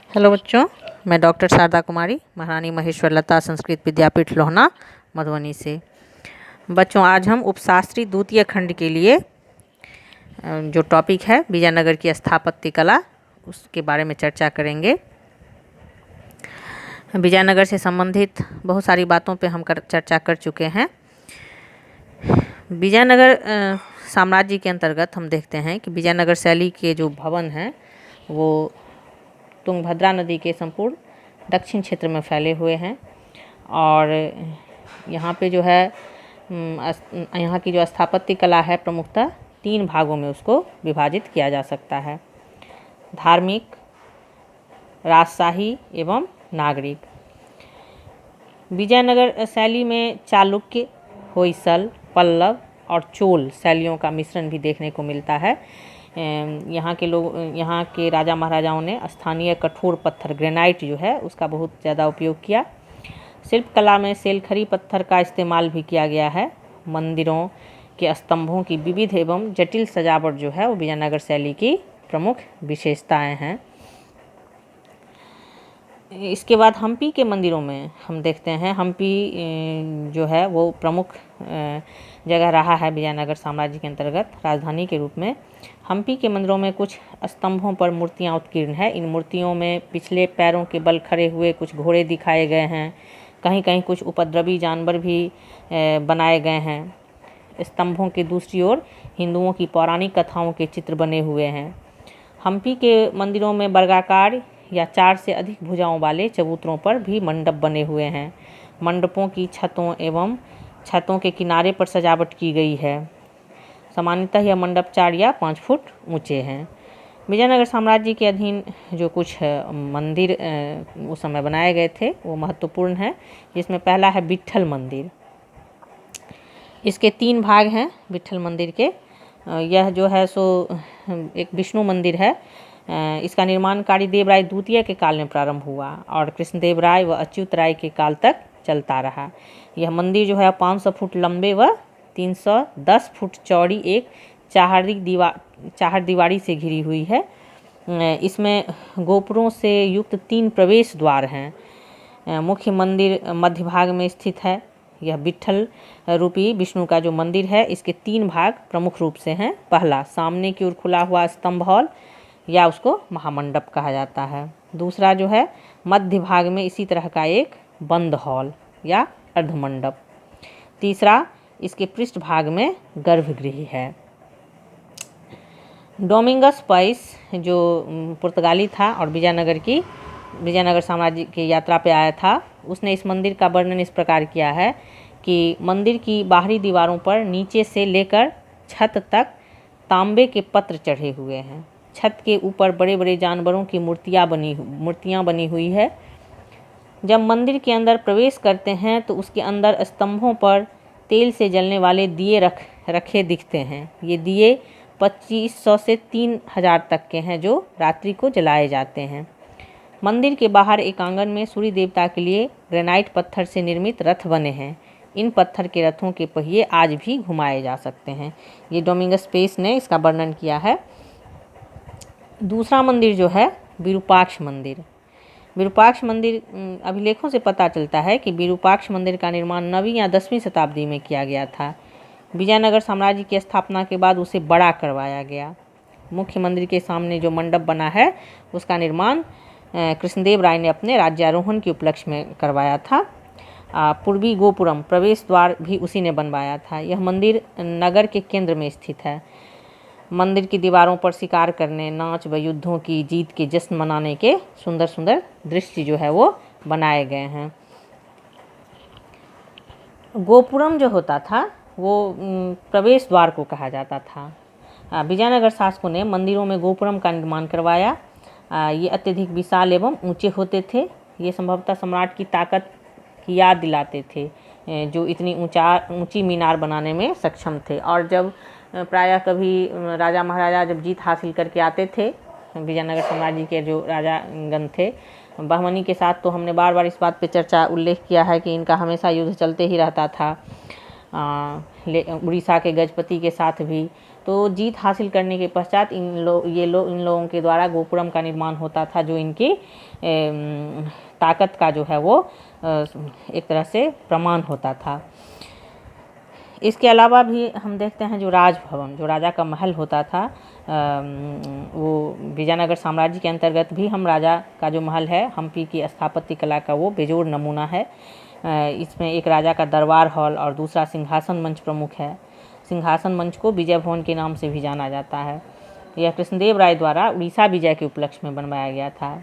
Hello बच्चों, मैं doctor Sharda कुमारी, महारानी महेश्वर लता संस्कृत विद्यापीठ लोहना, मधुबनी से। बच्चों, आज हम उपशास्त्री द्वितीय खंड के लिए जो टॉपिक है विजयनगर की स्थापत्य कला, उसके बारे में चर्चा करेंगे। विजयनगर से संबंधित बहुत सारी बातों पे हम चर्चा कर चुके हैं। विजयनगर साम्राज्य के अंतर्गत हम देखते हैं कि विजयनगर शैली के जो भवन हैं वो तुंगभद्रा नदी के संपूर्ण दक्षिण क्षेत्र में फैले हुए हैं और यहाँ पे जो है यहाँ की जो स्थापत्य कला है प्रमुखतः 3 भागों में उसको विभाजित किया जा सकता है: धार्मिक, राजशाही एवं नागरिक। विजयनगर शैली में चालुक्य, होयसल, पल्लव और चोल शैलियों का मिश्रण भी देखने को मिलता है। यहाँ के राजा महाराजाओं ने स्थानीय कठोर पत्थर ग्रेनाइट जो है उसका बहुत ज़्यादा उपयोग किया। शिल्पकला में सेलखरी पत्थर का इस्तेमाल भी किया गया है। मंदिरों के स्तंभों की विविध एवं जटिल सजावट जो है वो विजयनगर शैली की प्रमुख विशेषताएं हैं। इसके बाद हम्पी के मंदिरों में हम देखते हैं, हम्पी जो है वो प्रमुख जगह रहा है विजयनगर साम्राज्य के अंतर्गत राजधानी के रूप में। हम्पी के मंदिरों में कुछ स्तंभों पर मूर्तियां उत्कीर्ण है। इन मूर्तियों में पिछले पैरों के बल खड़े हुए कुछ घोड़े दिखाए गए हैं। कहीं कहीं कुछ उपद्रवी जानवर भी बनाए गए हैं। स्तंभों के दूसरी ओर हिंदुओं की पौराणिक कथाओं के चित्र बने हुए हैं। हम्पी के मंदिरों में वर्गाकार या 4 से अधिक भुजाओं वाले चबूतरों पर भी मंडप बने हुए हैं। मंडपों की छतों के किनारे पर सजावट की गई है। सामान्यतः यह मंडप 4 या 5 फुट ऊंचे हैं। विजयनगर साम्राज्य के अधीन जो कुछ मंदिर उस समय बनाए गए थे वो महत्वपूर्ण है, जिसमें पहला है विट्ठल मंदिर। इसके 3 भाग हैं विट्ठल मंदिर के। यह जो है सो एक विष्णु मंदिर है। इसका निर्माण कारीदेव राय द्वितीय के काल में प्रारंभ हुआ और कृष्णदेव राय व अच्युत राय के काल तक चलता रहा। यह मंदिर जो है 500 फुट लंबे व 310 फुट चौड़ी एक चार दीवारी से घिरी हुई है। इसमें गोपुरों से युक्त 3 प्रवेश द्वार हैं। मुख्य मंदिर मध्य भाग में स्थित है। यह विट्ठल रूपी विष्णु का जो मंदिर है इसके 3 भाग प्रमुख रूप से हैं। पहला, सामने की ओर खुला हुआ स्तंभ हॉल या उसको महामंडप कहा जाता है। दूसरा जो है मध्य भाग में इसी तरह का एक बंद हॉल या अर्धमंडप। तीसरा, इसके पृष्ठ भाग में गर्भगृह है। डोमिंगस पाइस जो पुर्तगाली था और विजयनगर साम्राज्य की यात्रा पे आया था, उसने इस मंदिर का वर्णन इस प्रकार किया है कि मंदिर की बाहरी दीवारों पर नीचे से लेकर छत तक तांबे के पत्र चढ़े हुए हैं। छत के ऊपर बड़े बड़े जानवरों की मूर्तियाँ बनी हुई है। जब मंदिर के अंदर प्रवेश करते हैं तो उसके अंदर स्तंभों पर तेल से जलने वाले दिए रखे दिखते हैं। ये दिए 2500 से 3000 तक के हैं जो रात्रि को जलाए जाते हैं। मंदिर के बाहर एक आंगन में सूर्य देवता के लिए ग्रेनाइट पत्थर से निर्मित रथ बने हैं। इन पत्थर के रथों के पहिए आज भी घुमाए जा सकते हैं। ये डोमिंगस पेस ने इसका वर्णन किया है। दूसरा मंदिर जो है विरूपाक्ष मंदिर। विरूपाक्ष मंदिर अभिलेखों से पता चलता है कि विरूपाक्ष मंदिर का निर्माण 9वीं या 10वीं शताब्दी में किया गया था। विजयनगर साम्राज्य की स्थापना के बाद उसे बड़ा करवाया गया। मुख्य मंदिर के सामने जो मंडप बना है उसका निर्माण कृष्णदेव राय ने अपने राज्यारोहण के उपलक्ष्य में करवाया था। पूर्वी गोपुरम प्रवेश द्वार भी उसी ने बनवाया था। यह मंदिर नगर के केंद्र में स्थित है। मंदिर की दीवारों पर शिकार करने, नाच व युद्धों की जीत के जश्न मनाने के सुंदर सुंदर दृश्य जो है वो बनाए गए हैं। गोपुरम जो होता था वो प्रवेश द्वार को कहा जाता था। विजयनगर शासकों ने मंदिरों में गोपुरम का निर्माण करवाया। ये अत्यधिक विशाल एवं ऊंचे होते थे। ये संभवतः सम्राट की ताकत की याद दिलाते थे, जो इतनी ऊंची मीनार बनाने में सक्षम थे। और जब प्रायः कभी राजा महाराजा जब जीत हासिल करके आते थे, विजयनगर साम्राज्य के जो राजागण थे बहमनी के साथ, तो हमने बार बार इस बात पे उल्लेख किया है कि इनका हमेशा युद्ध चलते ही रहता था। उड़ीसा के गजपति के साथ भी तो जीत हासिल करने के पश्चात इन लोगों के द्वारा गोपुरम का निर्माण होता था, जो इनकी ताकत का जो है वो एक तरह से प्रमाण होता था। इसके अलावा भी हम देखते हैं जो राजभवन, जो राजा का महल होता था, वो विजयनगर साम्राज्य के अंतर्गत भी हम राजा का जो महल है, हम्पी की स्थापत्य कला का वो बेजोड़ नमूना है। इसमें एक राजा का दरबार हॉल और दूसरा सिंहासन मंच प्रमुख है। सिंहासन मंच को विजय भवन के नाम से भी जाना जाता है। यह कृष्णदेव राय द्वारा उड़ीसा विजय के उपलक्ष्य में बनवाया गया था।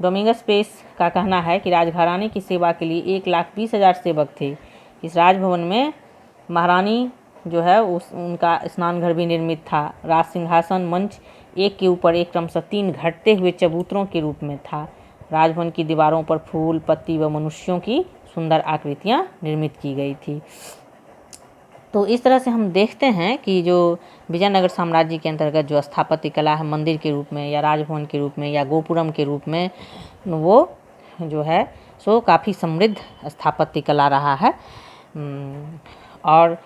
डोमिंगस पेस का कहना है कि राजघराने की सेवा के लिए 1,20,000 सेवक थे। इस राजभवन में महारानी जो है उनका स्नान घर भी निर्मित था। राज सिंहासन मंच एक के ऊपर एक क्रमशः 3 घटते हुए चबूतरों के रूप में था। राजभवन की दीवारों पर फूल, पत्ती व मनुष्यों की सुंदर आकृतियां निर्मित की गई थी। तो इस तरह से हम देखते हैं कि जो विजयनगर साम्राज्य के अंतर्गत जो स्थापत्य कला है, मंदिर के रूप में या राजभवन के रूप में या गोपुरम के रूप में, वो जो है सो काफ़ी समृद्ध स्थापत्य कला रहा है। और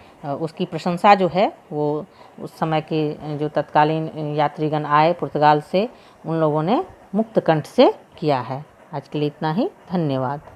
उसकी प्रशंसा जो है वो उस समय के जो तत्कालीन यात्रीगण आए पुर्तगाल से, उन लोगों ने मुक्त कंठ से किया है। आज के लिए इतना ही, धन्यवाद।